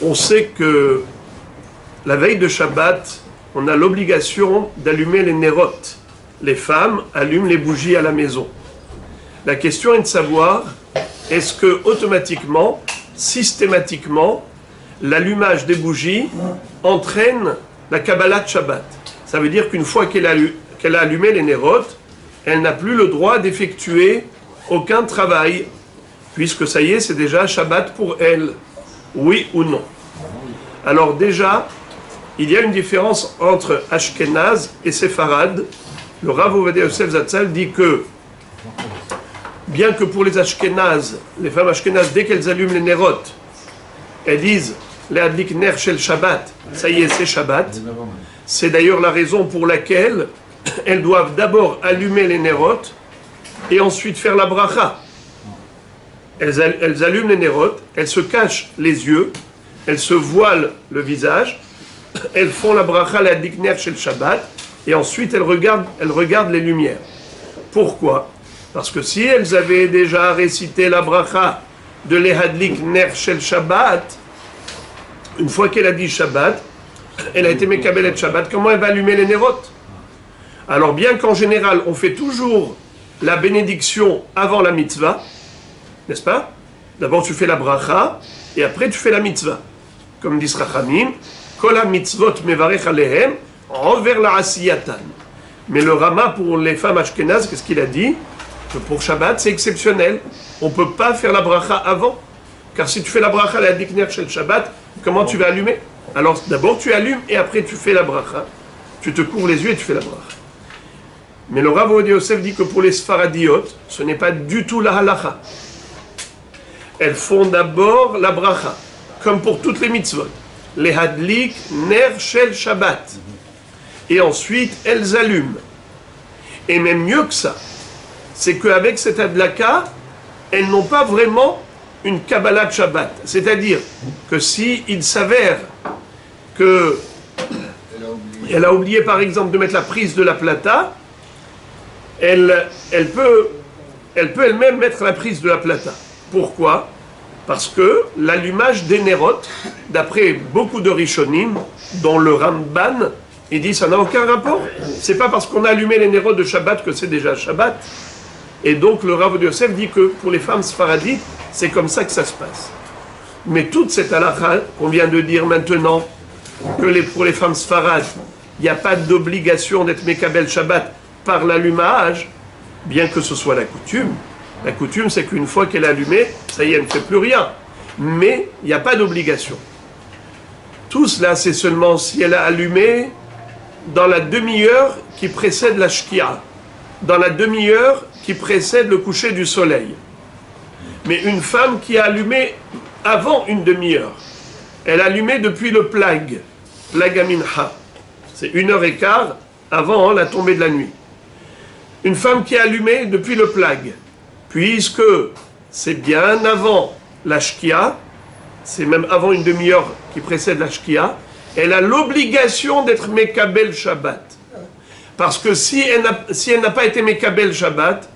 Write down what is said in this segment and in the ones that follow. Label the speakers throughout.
Speaker 1: On sait que la veille de Shabbat, on a l'obligation d'allumer les nérotes. Les femmes allument les bougies à la maison. La question est de savoir, est-ce que automatiquement, systématiquement, l'allumage des bougies entraîne la Kabbalah de Shabbat. Ça veut dire qu'une fois qu'elle a allumé les nérotes, elle n'a plus le droit d'effectuer aucun travail, puisque ça y est, c'est déjà Shabbat pour elle. Oui ou non? Alors déjà, il y a une différence entre Ashkenaz et Séfarad. Le Rav Ovadia Yosef Zatzal dit que, bien que pour les Ashkenaz, les femmes Ashkenaz, dès qu'elles allument les nérotes, elles disent les Adlik Ner Shel Shabbat, ça y est, c'est Shabbat. C'est d'ailleurs la raison pour laquelle elles doivent d'abord allumer les nérotes et ensuite faire la bracha. Elles allument les nérotes, elles se cachent les yeux, elles se voilent le visage, elles font la bracha, la Adlik Ner Shel Shabbat, et ensuite elles regardent les lumières. Pourquoi? Parce que si elles avaient déjà récité la bracha de l'Ehadlik Ner Shel Shabbat, une fois qu'elle a dit Shabbat, elle a été Mekabelet Shabbat, comment elle va allumer les nérotes? Alors bien qu'en général, on fait toujours la bénédiction avant la mitzvah, n'est-ce pas? D'abord tu fais la bracha, et après tu fais la mitzvah. Comme dit Rachamim, Kol mitzvot mevarech alehem, envers la asiyatan. Mais le Rama pour les femmes ashkénazes, qu'est-ce qu'il a dit? Que pour Shabbat, c'est exceptionnel. On ne peut pas faire la bracha avant. Car si tu fais la bracha, la dikner shel Shabbat, comment tu vas allumer? Alors d'abord tu allumes et après tu fais la bracha. Tu te couvres les yeux et tu fais la bracha. Mais le Rav Ovadia Yosef dit que pour les Sfaradiotes, ce n'est pas du tout la halacha. Elles font d'abord la bracha, comme pour toutes les mitzvot. Les hadlik ner shel Shabbat. Et ensuite, elles allument. Et même mieux que ça, c'est qu'avec cette adlaka, elles n'ont pas vraiment une Kabbalah de Shabbat. C'est-à-dire que si il s'avère que elle a oublié par exemple de mettre la prise de la plata, elle peut elle-même mettre la prise de la plata. Pourquoi? Parce que l'allumage des nérotes, d'après beaucoup de Rishonim, dont le Ramban, il dit ça n'a aucun rapport. C'est pas parce qu'on a allumé les nérotes de Shabbat que c'est déjà Shabbat. Et donc le Rav Yosef dit que pour les femmes sfaradites, c'est comme ça que ça se passe. Mais toute cette halakha qu'on vient de dire maintenant, que pour les femmes sfarades, il n'y a pas d'obligation d'être Mekabel Shabbat par l'allumage, bien que ce soit la coutume. La coutume, c'est qu'une fois qu'elle est allumée, ça y est, elle ne fait plus rien. Mais il n'y a pas d'obligation. Tout cela, c'est seulement si elle a allumé dans la demi-heure qui précède la shkia, dans la demi-heure qui précède le coucher du soleil. Mais une femme qui a allumé avant une demi-heure, elle a allumé depuis le plag aminha, c'est 1h15 avant la tombée de la nuit. Une femme qui a allumé depuis le plag, puisque c'est bien avant la shkia, c'est même avant une demi-heure qui précède la shkia, elle a l'obligation d'être Mekabel Shabbat. Parce que si elle n'a pas été Mekabel Shabbat,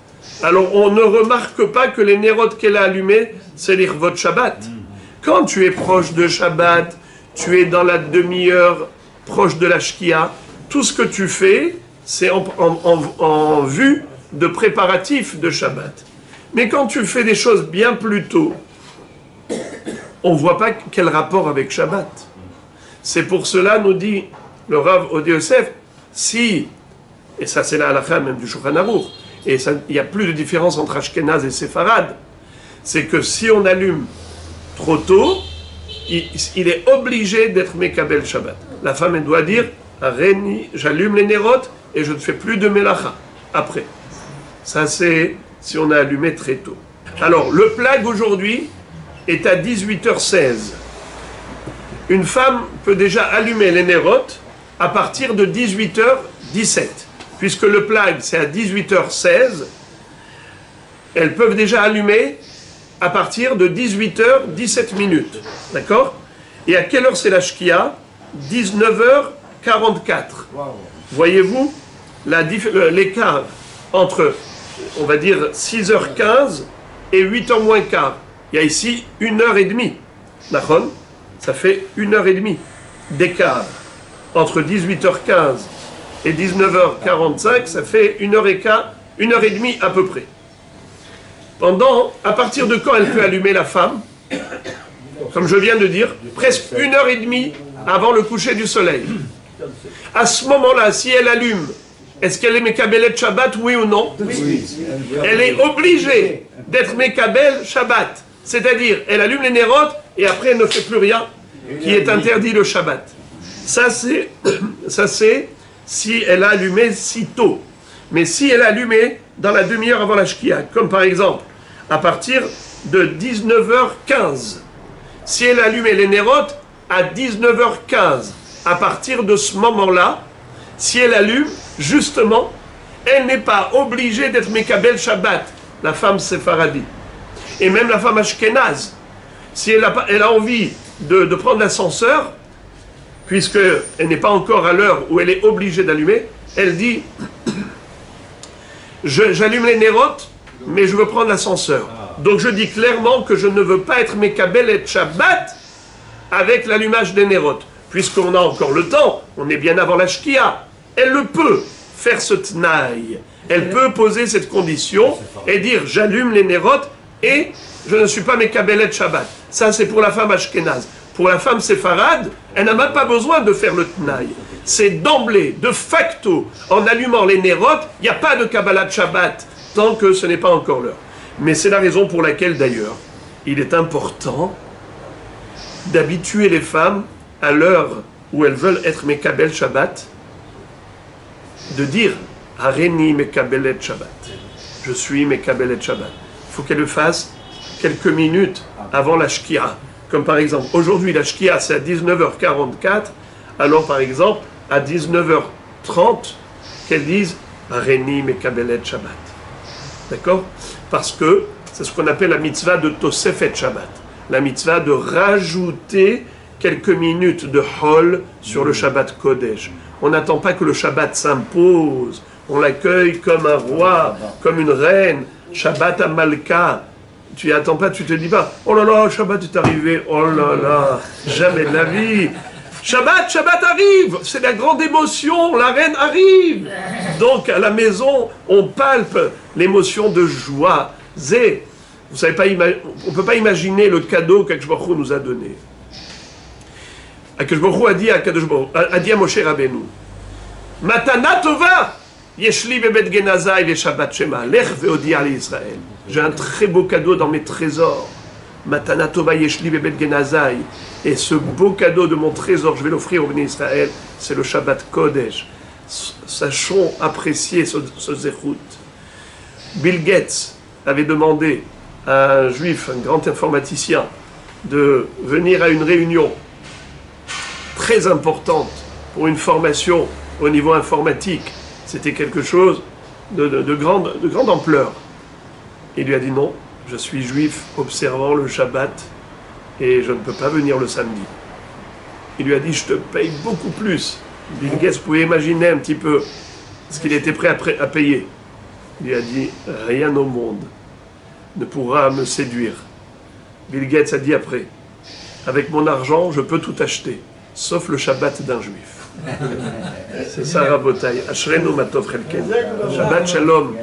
Speaker 1: alors on ne remarque pas que les nérotes qu'elle a allumés, c'est l'Irvot Shabbat. Quand tu es proche de Shabbat, tu es dans la demi-heure proche de la shkia, tout ce que tu fais, c'est en vue de préparatif de Shabbat. Mais quand tu fais des choses bien plus tôt, on ne voit pas quel rapport avec Shabbat. C'est pour cela, nous dit le Rav Ovadia Yosef, si, et ça c'est la halakha même du Shulchan Aruch, et il n'y a plus de différence entre Ashkenaz et Séfarad, c'est que si on allume trop tôt, il est obligé d'être Mekabel Shabbat. La femme, elle doit dire, Reni, j'allume les nérotes et je ne fais plus de melacha après. Ça c'est si on a allumé très tôt. Alors, le plag aujourd'hui est à 18h16. Une femme peut déjà allumer les nérotes à partir de 18h17. Puisque le plag, c'est à 18h16, elles peuvent déjà allumer à partir de 18h17 minutes. D'accord? Et à quelle heure c'est la shkia? 19h44. Voyez-vous l'écart entre, on va dire, 6h15 et 8h moins quart. Il y a ici 1h30. D'accord? ça fait 1h30 d'écart. Entre 18h15 et 19h45, ça fait 1h15, 1h30 à peu près. À partir de quand elle peut allumer la femme? Comme je viens de dire, presque 1h30 avant le coucher du soleil. À ce moment-là, si elle allume, est-ce qu'elle est Mekabelet Shabbat, oui ou non? Oui. Elle est obligée d'être Mekabel Shabbat. C'est-à-dire, elle allume les nérotes et après elle ne fait plus rien qui est interdit le Shabbat. Ça c'est si elle a allumé si tôt. Mais si elle a allumé dans la demi-heure avant la Shkia, comme par exemple à partir de 19h15, si elle a allumé les nérotes à 19h15, à partir de ce moment-là, si elle allume, justement, elle n'est pas obligée d'être Mekabel Shabbat, la femme séfaradi. Et même la femme ashkénaze, si elle a envie de prendre l'ascenseur, puisqu'elle n'est pas encore à l'heure où elle est obligée d'allumer, elle dit « J'allume les nérotes, mais je veux prendre l'ascenseur. » Donc je dis clairement que je ne veux pas être Mekabel et Shabbat avec l'allumage des nérotes. Puisqu'on a encore le temps, on est bien avant la Shkia, elle le peut faire ce tnaï. Elle peut poser cette condition et dire « J'allume les nérotes et je ne suis pas Mekabel et Shabbat. » Ça c'est pour la femme ashkénaze. Pour la femme séfarade, elle n'a même pas besoin de faire le tnaï. C'est d'emblée, de facto, en allumant les nérotes, il n'y a pas de Kabbalat Shabbat, tant que ce n'est pas encore l'heure. Mais c'est la raison pour laquelle, d'ailleurs, il est important d'habituer les femmes, à l'heure où elles veulent être Mekabel Shabbat, de dire « Hareni Mekabelet Shabbat ». Je suis Mekabelet Shabbat. Il faut qu'elle le fasse quelques minutes avant la Shkia. Comme par exemple, aujourd'hui la Shkia c'est à 19h44, alors par exemple, à 19h30, qu'elles disent « Hareni Mekabelet Shabbat ». D'accord? Parce que c'est ce qu'on appelle la mitzvah de Tosefet Shabbat. La mitzvah de rajouter quelques minutes de Hol sur le Shabbat Kodesh. On n'attend pas que le Shabbat s'impose. On l'accueille comme un roi, comme une reine. Shabbat Amalka. Tu n'y attends pas, tu te dis pas « Oh là là, Shabbat est arrivé. Oh là là, jamais de la vie. » Shabbat arrive. C'est la grande émotion. La reine arrive. Donc à la maison, on palpe l'émotion de joie. Zé. Vous savez pas, on ne peut pas imaginer le cadeau qu'Akadosh Baruch Hu nous a donné. Akadosh Baruch Hu a dit à Moshe Rabbeinu, Matana tova, yeshli bebet genazai ve Shabbat shema, lech veodi ali Israël. J'ai un très beau cadeau dans mes trésors. Matana tova yeshli bebet genazai. Et ce beau cadeau de mon trésor, je vais l'offrir au Béni Israël, c'est le Shabbat Kodesh. Sachons apprécier ce zéchout. Bill Gates avait demandé à un juif, un grand informaticien, de venir à une réunion très importante pour une formation au niveau informatique. C'était quelque chose de grande ampleur. Il lui a dit non, je suis juif observant le Shabbat et je ne peux pas venir le samedi. Il lui a dit je te paye beaucoup plus. Bill Gates pouvait imaginer un petit peu ce qu'il était prêt à payer. Il lui a dit rien au monde ne pourra me séduire. Bill Gates a dit après, avec mon argent, je peux tout acheter, sauf le Shabbat d'un juif. C'est ça, Rabotai. Ashrenu matov chelken. Shabbat shalom.